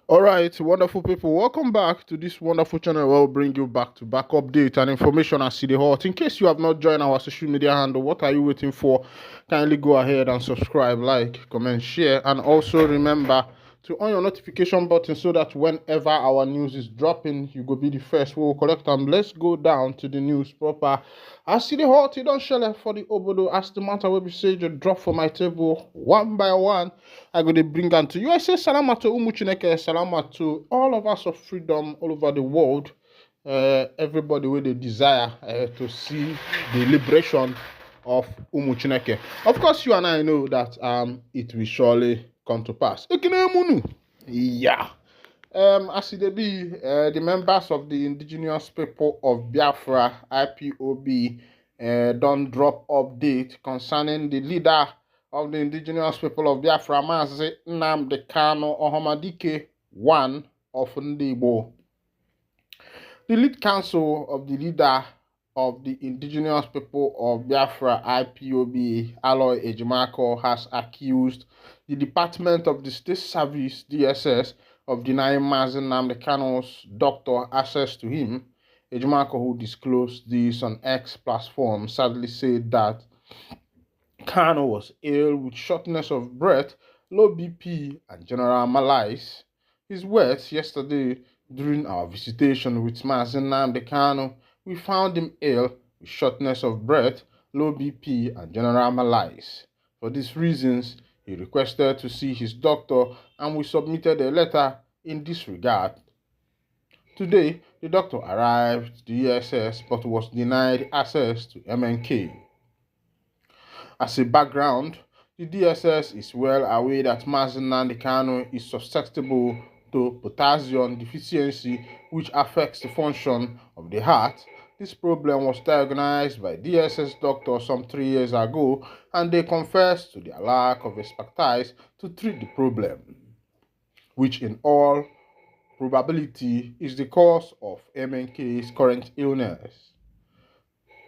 All right, wonderful people, welcome back to this wonderful channel where we'll bring you back to back update and information as City Hot. In case you have not joined our social media handle, what are you waiting for? Kindly go ahead and subscribe, like, comment, share, and also remember to on your notification button so that whenever our news is dropping, you go be the first. We will collect them. Let's go down to the news proper. As City Hot, you don't share for the obodo. As the matter will be said, you drop for my table one by one. I go to bring them to you. I say salama to Umuchineke, salama to all of us of freedom all over the world. Everybody with the desire to see the liberation of Umuchineke. Of course, you and I know that it will surely come to pass. Yeah. As it be, the members of the indigenous people of Biafra, IPOB, don't drop update concerning the leader of the indigenous people of Biafra, Mazi Nnamdi Kanu Ohamadike, one of Ndigbo. The lead counsel of the leader of the indigenous people of Biafra, IPOB, Aloy Ejimako, has accused the Department of the State Service, DSS, of denying Mazi Nnamdi Kanu's doctor access to him. Ejimako, who disclosed this on X platform, sadly said that Kanu was ill with shortness of breath, low BP, and general malaise. His words yesterday during our visitation with Mazi Nnamdi Kanu, we found him ill with shortness of breath, low BP, and general malaise. For these reasons, he requested to see his doctor and we submitted a letter in this regard. Today, the doctor arrived to the ESS but was denied access to MNK. As a background, the DSS is well aware that Mazi Nnamdi Kanu is susceptible to potassium deficiency, which affects the function of the heart. This problem was diagnosed by DSS doctors some 3 years ago, and they confessed to their lack of expertise to treat the problem, which in all probability is the cause of MNK's current illness.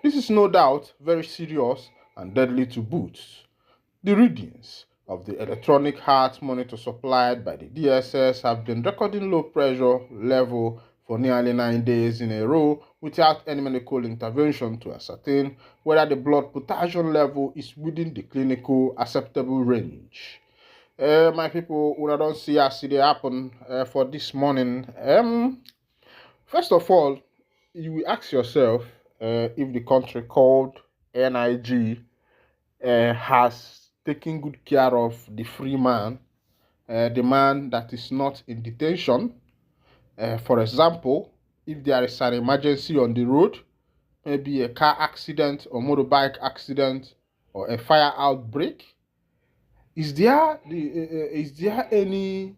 This is no doubt very serious and deadly to boot. The readings of the electronic heart monitor supplied by the DSS have been recording low pressure level for nearly 9 days in a row without any medical intervention to ascertain whether the blood potassium level is within the clinical acceptable range. My people, when I don't see as it happen for this morning, first of all, you will ask yourself if the country called NIG has taken good care of the free man, the man that is not in detention. For example, if there is an emergency on the road, maybe a car accident or motorbike accident or a fire outbreak, is there any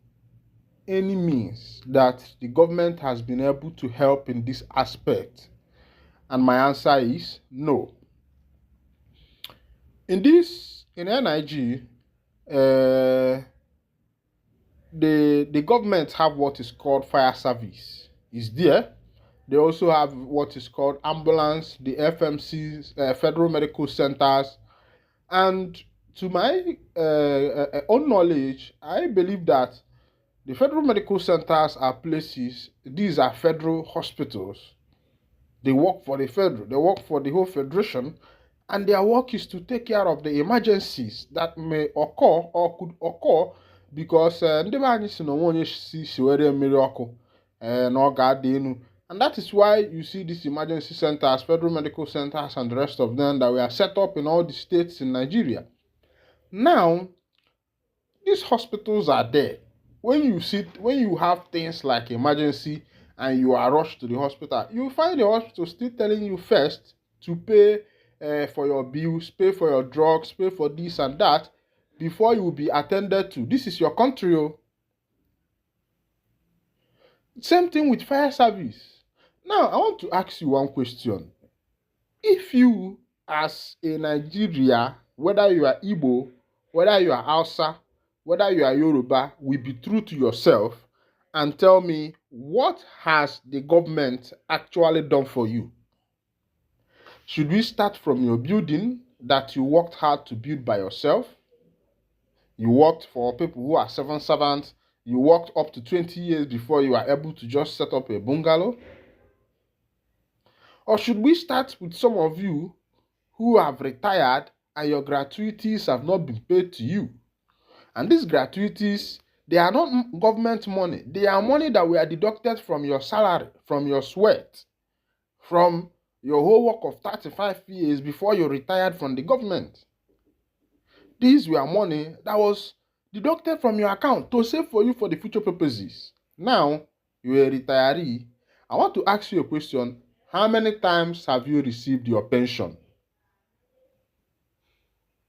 means that the government has been able to help in this aspect? And my answer is no. In NIG, the government have what is called fire service. Is there? They also have what is called ambulance, the FMCs, federal medical centers, and to my own knowledge, I believe that the federal medical centers are places. These are federal hospitals. They work for the federal. They work for the whole federation. And their work is to take care of the emergencies that may occur or could occur because and that is why you see these emergency centers, federal medical centers, and the rest of them that were set up in all the states in Nigeria. Now, these hospitals are there. When you have things like emergency and you are rushed to the hospital, you find the hospital still telling you first to pay for your bills, pay for your drugs, pay for this and that before you will be attended to. This is your country. Oh. Same thing with fire service. Now, I want to ask you one question. If you, as a Nigeria, whether you are Igbo, whether you are Hausa, whether you are Yoruba, will be true to yourself and tell me what has the government actually done for you? Should we start from your building that you worked hard to build by yourself? You worked for people who are civil servants You worked up to 20 years before you are able to just set up a bungalow? Or should we start with some of you who have retired and your gratuities have not been paid to you? And these gratuities, they are not government money. They are money that were deducted from your salary, from your sweat, from your whole work of 35 years before you retired from the government. These were money that was deducted from your account to save for you for the future purposes. Now, you're a retiree. I want to ask you a question. How many times have you received your pension?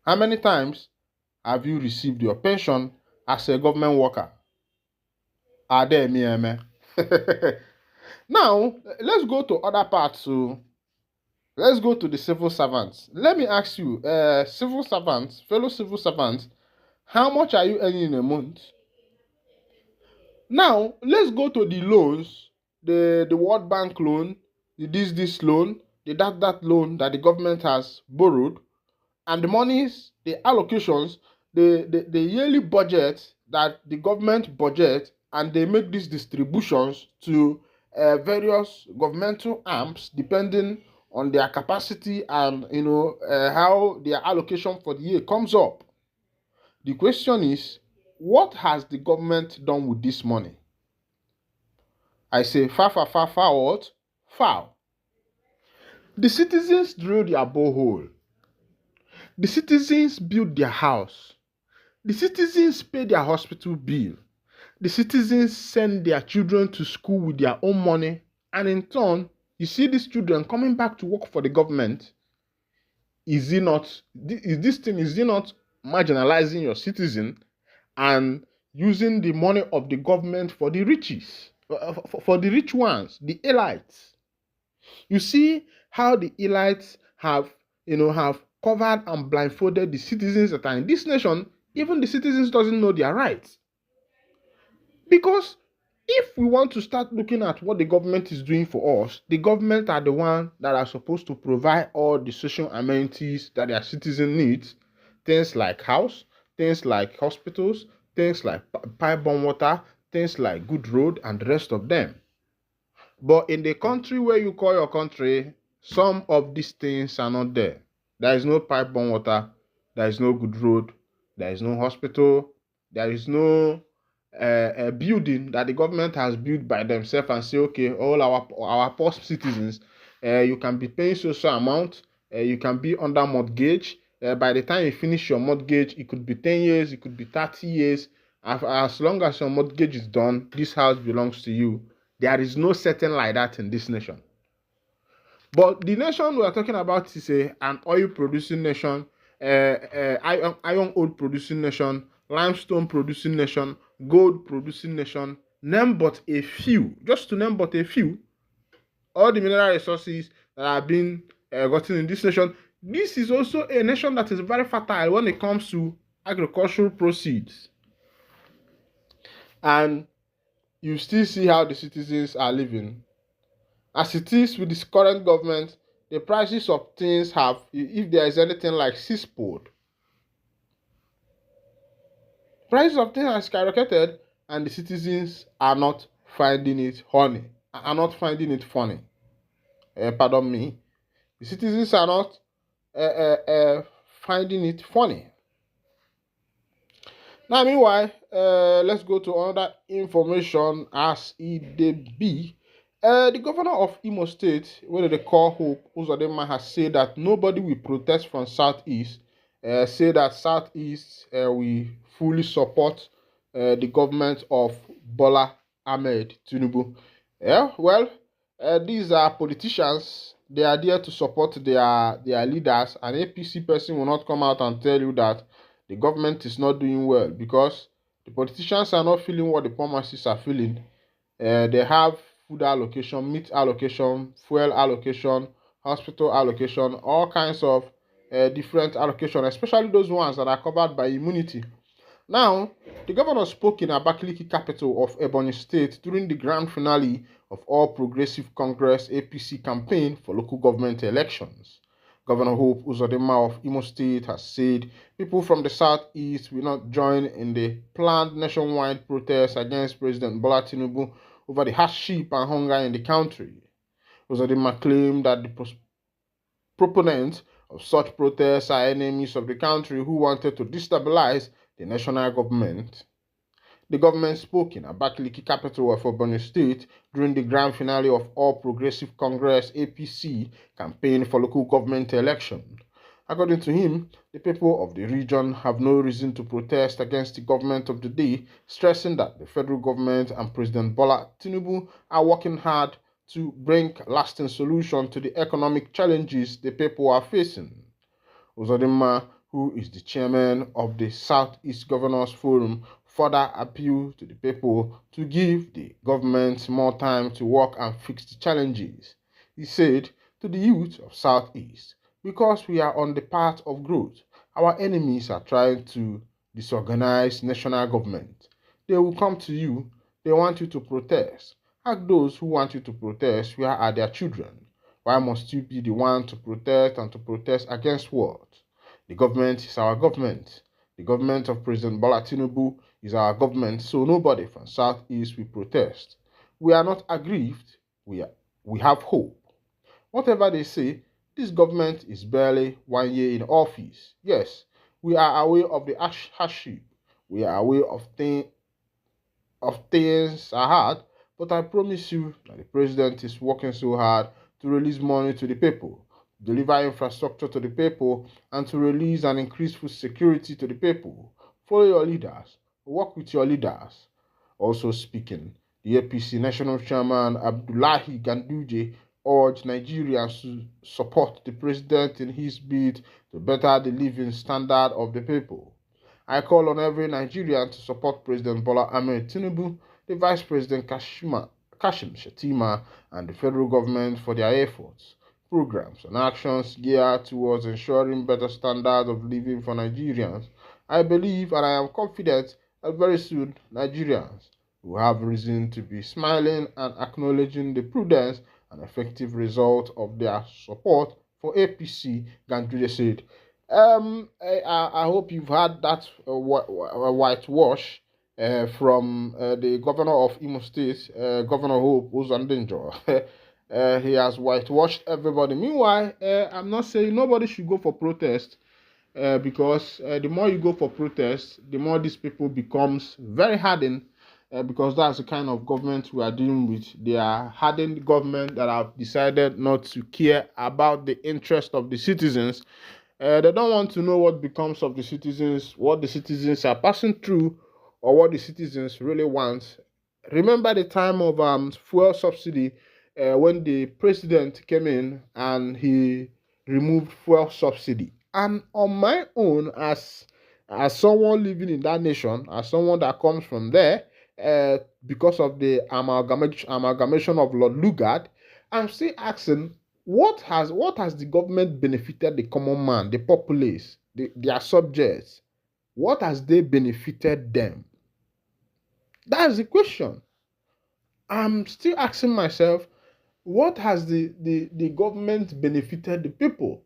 How many times have you received your pension as a government worker? Are there me? Now, let's go to other parts. So, let's go to the civil servants. Let me ask you, civil servants, fellow civil servants, how much are you earning in a month? Now, let's go to the loans, the World Bank loan, the this loan, the that loan that the government has borrowed, and the monies, the allocations, the yearly budget that the government budget, and they make these distributions to various governmental arms depending on their capacity and how their allocation for the year comes up. The question is, what has the government done with this money? I say what? Foul. The citizens drill their borehole. The citizens build their house. The citizens pay their hospital bill. The citizens send their children to school with their own money. And in turn, you see these children coming back to work for the government. Is it not marginalizing your citizen and using the money of the government for the riches, for the rich ones, the elites? You see how the elites have covered and blindfolded the citizens that are in this nation. Even the citizens doesn't know their rights. Because if we want to start looking at what the government is doing for us, the government are the ones that are supposed to provide all the social amenities that their citizen needs. Things like house, things like hospitals, things like pipe-borne water, things like good road, and the rest of them. But in the country where you call your country, some of these things are not there. There is no pipe-borne water, there is no good road, there is no hospital, there is no a building that the government has built by themselves and say, okay, all our poor citizens, you can be paying social amount, you can be under mortgage. By the time you finish your mortgage, it could be 10 years, it could be 30 years. As long as your mortgage is done, this house belongs to you. There is no setting like that in this nation. But the nation we are talking about is an oil-producing nation, iron ore producing nation, limestone producing nation, gold producing nation. Name but a few. Just to name but a few. All the mineral resources that are being gotten in this nation. This is also a nation that is very fertile when it comes to agricultural proceeds. And you still see how the citizens are living. As it is with this current government, the prices of things have, if there is anything like seafood, prices of things are skyrocketed, and the citizens are not finding it funny. Pardon me. The citizens are not finding it funny. Now, meanwhile, let's go to another information as it be. The governor of Imo State, where they call Hope Uzodinma, has said that nobody will protest from Southeast. Say that Southeast will fully support the government of Bola Ahmed Tinubu. Yeah, well, these are politicians. They are there to support their leaders. An APC person will not come out and tell you that the government is not doing well because the politicians are not feeling what the poor masses are feeling. They have food allocation, meat allocation, fuel allocation, hospital allocation, all kinds of different allocation, especially those ones that are covered by immunity. Now, the governor spoke in Abakaliki, capital of Ebonyi State, during the grand finale of All Progressive Congress APC campaign for local government elections. Governor Hope Uzodinma of Imo State has said people from the southeast will not join in the planned nationwide protest against President Bola Tinubu over the hardship and hunger in the country. Uzodinma claimed that the proponents of such protests are enemies of the country who wanted to destabilize the national government. The government spoke in Abakaliki, capital of Ebonyi State, during the grand finale of All Progressive Congress (APC) campaign for local government election. According to him, the people of the region have no reason to protest against the government of the day, stressing that the federal government and President Bola Tinubu are working hard to bring lasting solution to the economic challenges the people are facing. Uzodinma, who is the chairman of the Southeast Governors Forum, further appealed to the people to give the government more time to work and fix the challenges. He said to the youth of Southeast, because we are on the path of growth, our enemies are trying to disorganize national government. They will come to you, they want you to protest. Ask those who want you to protest, where are their children? Why must you be the one to protest and to protest against what? The government is our government. The government of President Bola Tinubu is our government, so nobody from Southeast will protest. We are not aggrieved, we have hope. Whatever they say, this government is barely 1 year in office. Yes, we are aware of the hardship. We are aware of things are hard, but I promise you that the president is working so hard to release money to the people, deliver infrastructure to the people, and to release and increase food security to the people. Follow your leaders, work with your leaders. Also speaking, the APC National Chairman Abdullahi Ganduje urged Nigerians to support the president in his bid to better the living standard of the people. I call on every Nigerian to support President Bola Ahmed Tinubu, the Vice President Kashim Shettima, and the federal government for their efforts, programs, and actions geared towards ensuring better standards of living for Nigerians. I believe and I am confident that very soon Nigerians will have reason to be smiling and acknowledging the prudence and effective result of their support for APC, Ganduje said. I hope you've had that whitewash from the governor of Imo State, Governor Hope Uzodinma. He has whitewashed everybody. Meanwhile, I'm not saying nobody should go for protest because the more you go for protest, the more these people becomes very hardened because that's the kind of government we are dealing with. They are hardened government that have decided not to care about the interest of the citizens. They don't want to know what becomes of the citizens, what the citizens are passing through, or what the citizens really want. Remember the time of fuel subsidy when the president came in and he removed fuel subsidy. And on my own, as someone living in that nation, as someone that comes from there, because of the amalgamation of Lord Lugard, I'm still asking, what has the government benefited the common man, the populace, their subjects? What has they benefited them? That's the question. I'm still asking myself, what has the government benefited the people?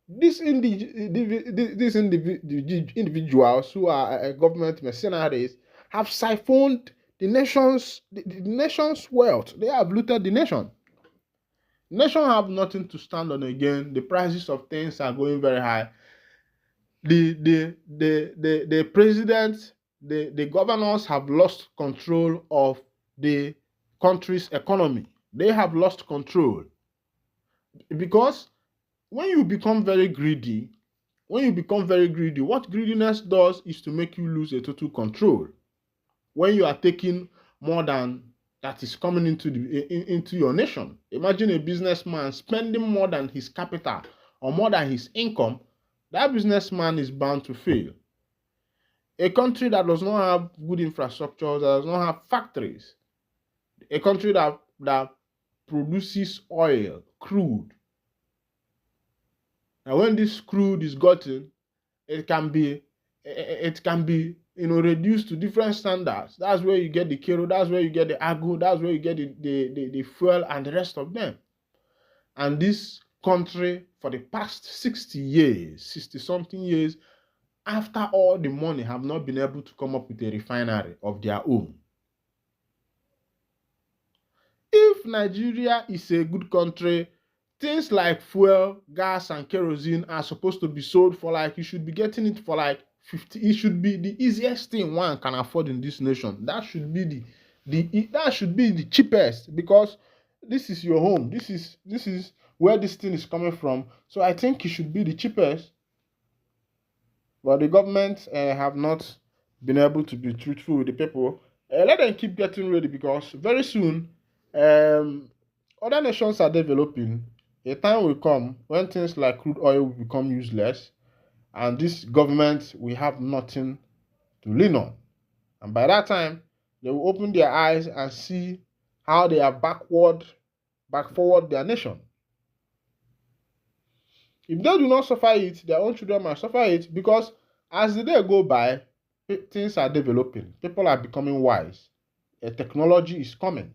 These individuals who are government mercenaries have siphoned the nation's wealth. They have looted the nation. Nation have nothing to stand on again. The prices of things are going very high. The president, the governors have lost control of the country's economy. They have lost control because when you become very greedy, what greediness does is to make you lose a total control. When you are taking more than that is coming into your nation. Imagine a businessman spending more than his capital or more than his income. That businessman is bound to fail. A country that does not have good infrastructure, that does not have factories, a country that produces oil, crude. Now, when this crude is gotten, it can be reduced to different standards. That's where you get the kero, that's where you get the agro, that's where you get the fuel and the rest of them. And this country for the past 60 years, 60-something years, after all the money have not been able to come up with a refinery of their own. If Nigeria is a good country, things like fuel, gas, and kerosene are supposed to be sold for like, you should be getting it for like 50. It should be the easiest thing one can afford in this nation. That should be the cheapest, because this is your home. This is where this thing is coming from. So I think it should be the cheapest. But the government have not been able to be truthful with the people. Let them keep getting ready, because very soon other nations are developing. A time will come when things like crude oil will become useless, and this government will have nothing to lean on. And by that time, they will open their eyes and see how they have back forward their nation. If they do not suffer it, their own children might suffer it, because as the day go by, things are developing. People are becoming wise. Technology is coming.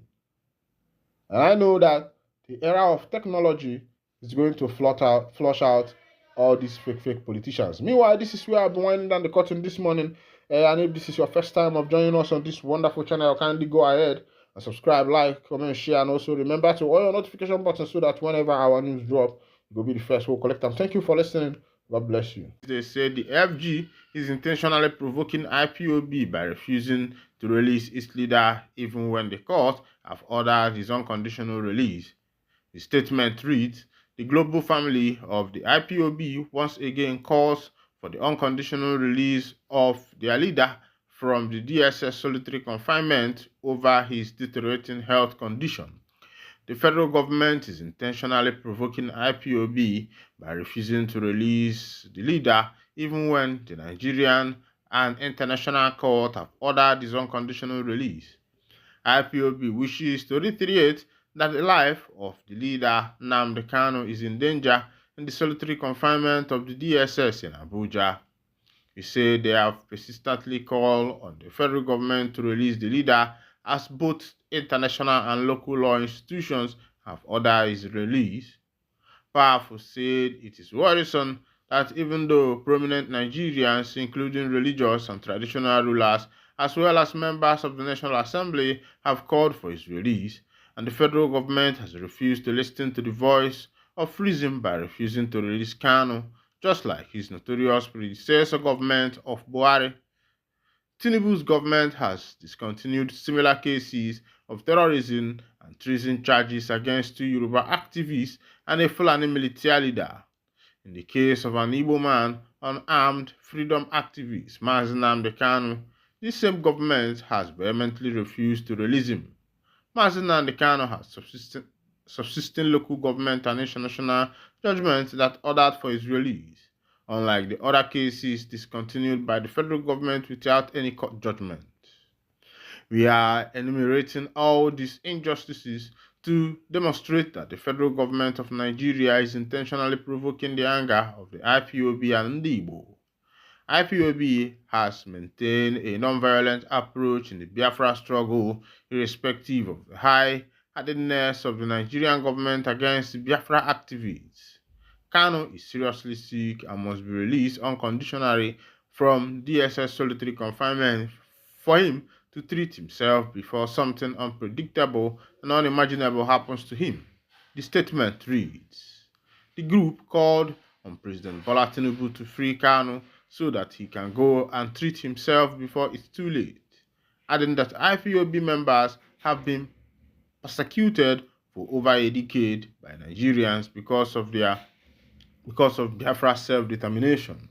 And I know that the era of technology is going to flush out all these fake politicians. Meanwhile, this is where I've been winding down the curtain this morning. And if this is your first time of joining us on this wonderful channel, kindly go ahead and subscribe, like, comment, share, and also remember to on your notification button so that whenever our news drop, you'll be the first who collect them. Thank you for listening. God bless you. They say the FG is intentionally provoking IPOB by refusing to release its leader even when the court have ordered his unconditional release. The statement reads, the global family of the IPOB once again calls for the unconditional release of their leader from the DSS solitary confinement over his deteriorating health condition. The federal government is intentionally provoking IPOB by refusing to release the leader even when the Nigerian and international court have ordered his unconditional release. IPOB wishes to reiterate that the life of the leader Nnamdi Kanu is in danger in the solitary confinement of the DSS in Abuja. He said they have persistently called on the federal government to release the leader, as both international and local law institutions have ordered his release. Powerful said it is worrisome that even though prominent Nigerians, including religious and traditional rulers, as well as members of the National Assembly, have called for his release, and the federal government has refused to listen to the voice of reason by refusing to release Kanu, just like his notorious predecessor government of Buhari. Tinubu's government has discontinued similar cases of terrorism and treason charges against 2 Yoruba activists and a Fulani military leader. In the case of an Igbo man, unarmed freedom activist Nnamdi Kanu, this same government has vehemently refused to release him. Nnamdi Kanu has subsisting local government and international judgments that ordered for his release, unlike the other cases discontinued by the federal government without any court judgment. We are enumerating all these injustices to demonstrate that the federal government of Nigeria is intentionally provoking the anger of the IPOB and Ndigbo. IPOB has maintained a non-violent approach in the Biafra struggle, irrespective of the high-handedness of the Nigerian government against the Biafra activists. Kanu is seriously sick and must be released unconditionally from DSS solitary confinement for him to treat himself before something unpredictable and unimaginable happens to him. The statement reads, the group called on President Bola Tinubu to free Kanu so that he can go and treat himself before it's too late, adding that IPOB members have been persecuted for over a decade by Nigerians because of Biafra self-determination.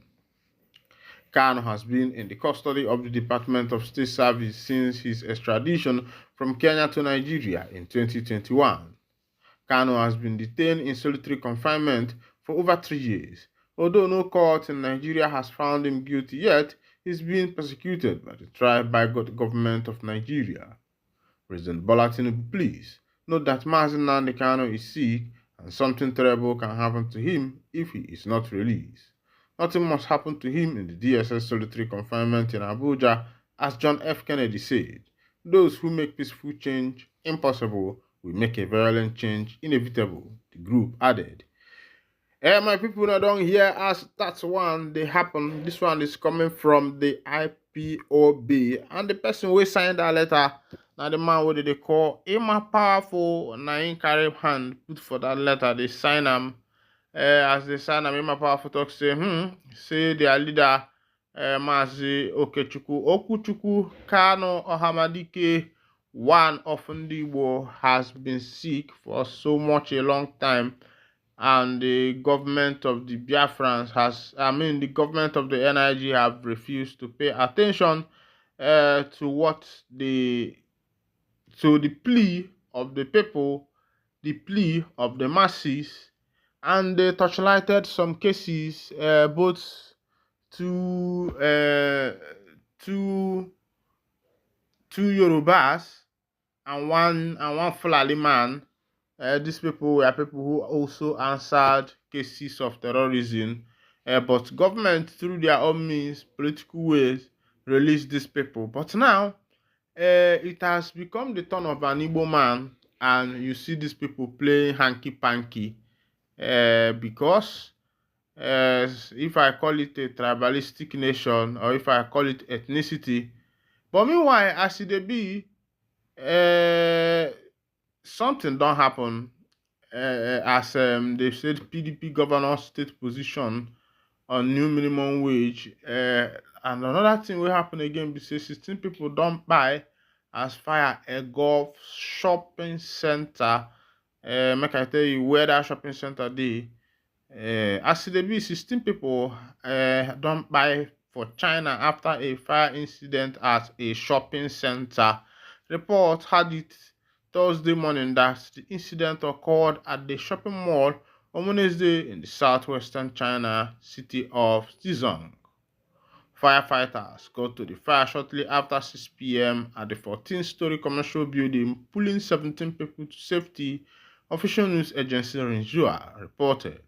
Kanu has been in the custody of the Department of State Service since his extradition from Kenya to Nigeria in 2021. Kanu has been detained in solitary confinement for over 3 years. Although no court in Nigeria has found him guilty yet, he is being persecuted by the tribe-by-God government of Nigeria. President Bola Tinubu, please note that Nnamdi Kanu is sick and something terrible can happen to him if he is not released. Nothing must happen to him in the DSS solitary confinement in Abuja, as John F. Kennedy said. Those who make peaceful change impossible will make a violent change inevitable, the group added. My people now don't hear as that's one they happen. This one is coming from the IPOB, and the person who signed that letter. Now the man what they call him a powerful na in carry hand put for that letter. They sign him. As they sign him, him a powerful talk say say their leader Mazi Okechukwu Okuchukwu Kanu Ohamadike, one of Ndigbo, has been sick for so much a long time, and the government of the Biafrans the government of the NIG have refused to pay attention to the plea of the people, the plea of the masses, and they touchlighted some cases, both two two Yorubas and one Fulani man. These people were people who also answered cases of terrorism, but government, through their own means, political ways, released these people. But now, it has become the turn of an Igbo man, and you see these people playing hanky-panky, because if I call it a tribalistic nation, or if I call it ethnicity, but meanwhile, as it be, something don't happen, as they said PDP governor state position on new minimum wage, and another thing will happen again be say 16 people don't buy as fire a golf shopping center. Make I tell you where that shopping center dey. As it be 16 people don't buy for China after a fire incident at a shopping center. Report had it Thursday morning that the incident occurred at the shopping mall on Wednesday in the southwestern China city of Zhejiang. Firefighters got to the fire shortly after 6 p.m. at the 14-story commercial building, pulling 17 people to safety, official news agency Rinjua reported.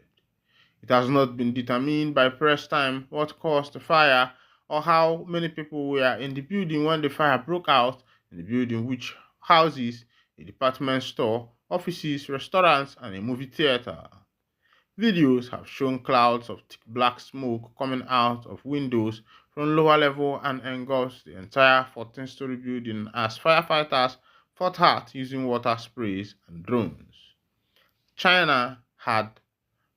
It has not been determined by press time what caused the fire or how many people were in the building when the fire broke out in the building, which houses a department store, offices, restaurants, and a movie theater. Videos have shown clouds of thick black smoke coming out of windows from lower level and engulfs the entire 14-story building as firefighters fought hard using water sprays and drones. China had,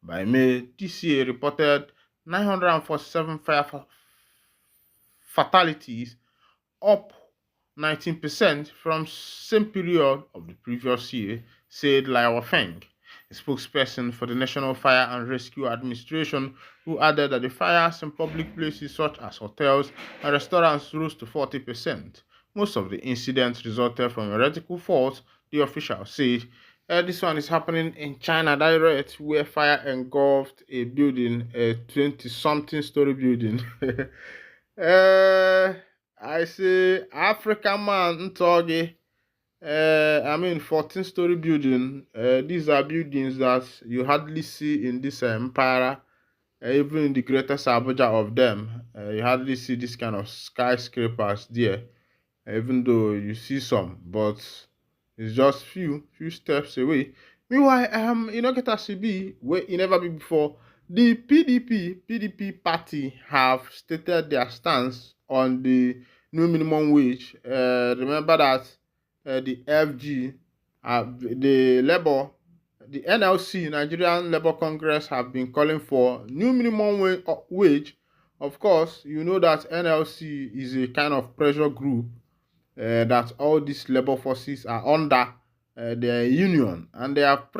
by May this year, reported 947 fire fatalities, up 19% from same period of the previous year, said Liao Feng, a spokesperson for the National Fire and Rescue Administration, who added that the fires in public places such as hotels and restaurants rose to 40%. Most of the incidents resulted from electrical faults, the official said. This one is happening in China direct, where fire engulfed a building, a 20-something story building. I say African man Ntoge. 14-story building. These are buildings that you hardly see in this empire. Even in the greatest Abuja of them, you hardly see this kind of skyscrapers there. Even though you see some, but it's just few steps away. Meanwhile, get a CB where it never be before. The PDP party have stated their stance on the new minimum wage. Remember that the FG, the NLC, Nigerian Labour Congress, have been calling for new minimum wage. Of course, you know that NLC is a kind of pressure group that all these labor forces are under their union, and they have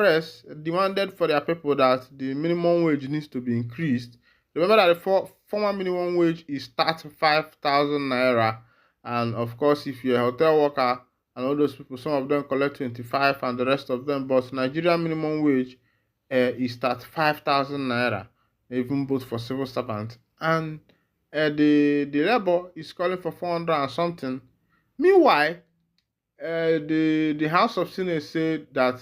demanded for their people that the minimum wage needs to be increased. Remember that the former minimum wage is 35,000 naira, and of course, if you're a hotel worker and all those people, some of them collect 25 and the rest of them, but Nigerian minimum wage is 35,000 naira, even both for civil servants, and the labor is calling for 400 and something. Meanwhile, the House of Senate said that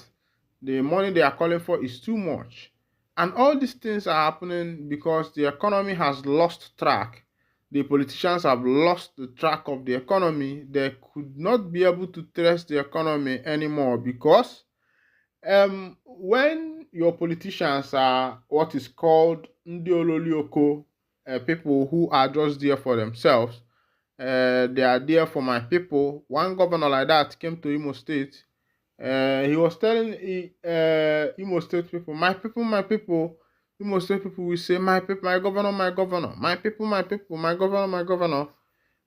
the money they are calling for is too much. And all these things are happening because the economy has lost track. The politicians have lost the track of the economy. They could not be able to trace the economy anymore because when your politicians are what is called Ndi Ololioko, people who are just there for themselves. They are there for my people. One governor like that came to Imo State. He was telling Imo State people, my people, my people. Imo State people will say, my people, my governor, my governor. My people, my people, my governor, my governor.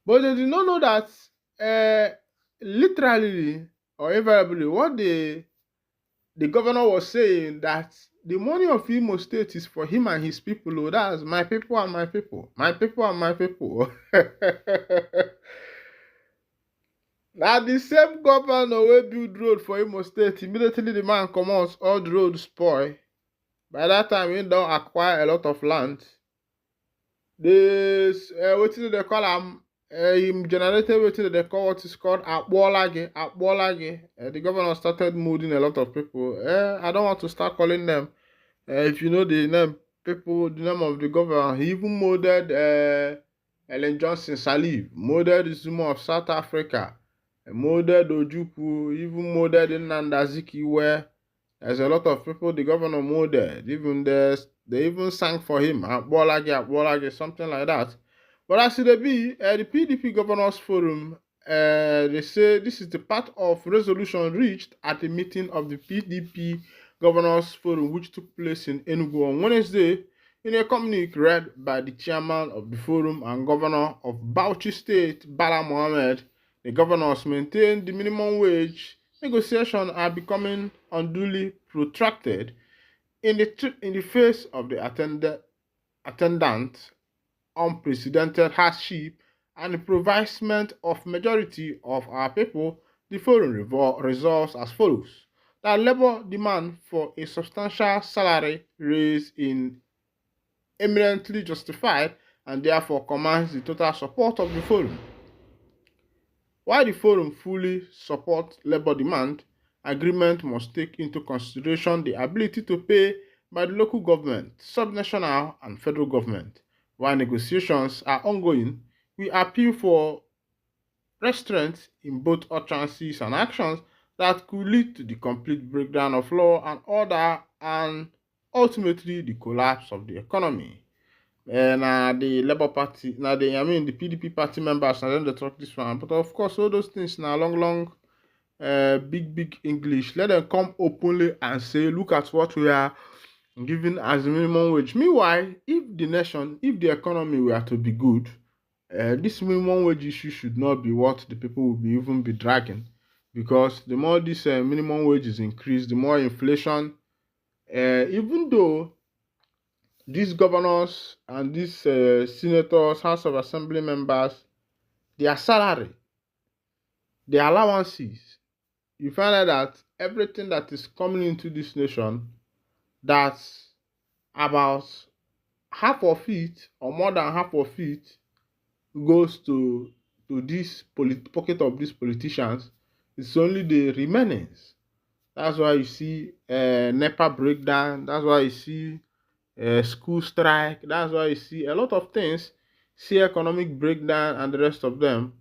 But they did not know that literally or invariably what the governor was saying that the money of Imo State is for him and his people. Oh, that's my people and my people. My people and my people. Now the same governor wey build road for Imo State, immediately the man comot, all the road spoil. By that time, he don acquire a lot of land. This wetin they call am, him generated wetin they call what is called Akbolage. The governor started moving a lot of people. I don't want to start calling them. If you know the name, people, the name of the governor, he even molded Ellen Johnson Sirleaf, molded Zuma of South Africa, molded Ojukwu, even molded Nnamdi where there's a lot of people the governor molded. Even they even sang for him, Akbolage, something like that. But as it be, the PDP Governors Forum, they say this is the part of resolution reached at the meeting of the PDP Governors Forum, which took place in Enugu on Wednesday. In a communique read by the chairman of the forum and governor of Bauchi State, Bala Mohammed, the governors maintained the minimum wage negotiations are becoming unduly protracted in the face of the attendant unprecedented hardship and the provisement of majority of our people. The forum resolves as follows: that labor demand for a substantial salary raise in eminently justified and therefore commands the total support of the forum. While the forum fully supports labor demand, agreement must take into consideration the ability to pay by the local government, subnational and federal government. While negotiations are ongoing, we appeal for restraint in both utterances and actions that could lead to the complete breakdown of law and order and ultimately the collapse of the economy. The Labour Party, the PDP party members, and then they talk this one. But of course, all those things now long, big English. Let them come openly and say, look at what we are giving as the minimum wage. Meanwhile, if the economy were to be good, this minimum wage issue should not be what the people will even be dragging, because the more this minimum wage is increased, the more inflation. Even though these governors and these senators, House of Assembly members, their salary, their allowances, you find out that everything that is coming into this nation, that's about half of it or more than half of it goes to this pocket of these politicians. It's only the remainings. That's why you see NEPA breakdown. That's why you see school strike. That's why you see a lot of things, see economic breakdown and the rest of them,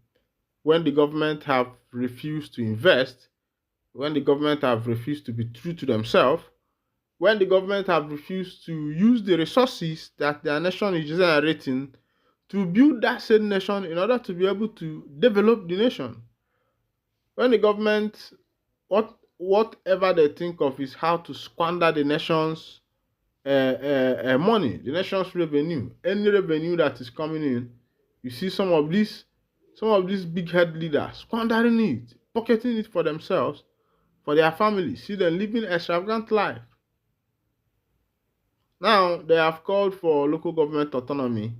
when the government have refused to invest, when the government have refused to be true to themselves, when the government have refused to use the resources that their nation is generating to build that same nation in order to be able to develop the nation. When the government, whatever they think of is how to squander the nation's money, the nation's revenue, any revenue that is coming in. You see some of these big head leaders squandering it, pocketing it for themselves, for their families. See them living extravagant life. Now they have called for local government autonomy,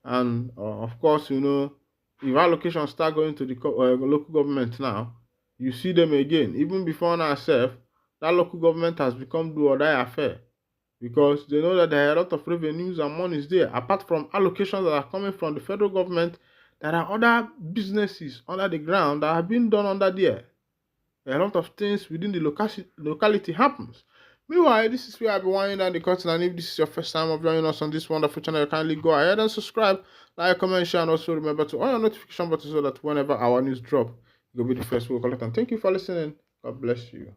and of course, if allocations start going to the local government now, you see them again. Even before now, that local government has become do or die affair, because they know that there are a lot of revenues and monies there. Apart from allocations that are coming from the federal government, there are other businesses under the ground that have been done under there. A lot of things within the locality happens. Meanwhile, this is where I'll be winding down the curtain, and if this is your first time of joining us on this wonderful channel, kindly go ahead and subscribe, like, comment, share, and also remember to on your notification button so that whenever our news drop, you'll be the first to collect. And thank you for listening. God bless you.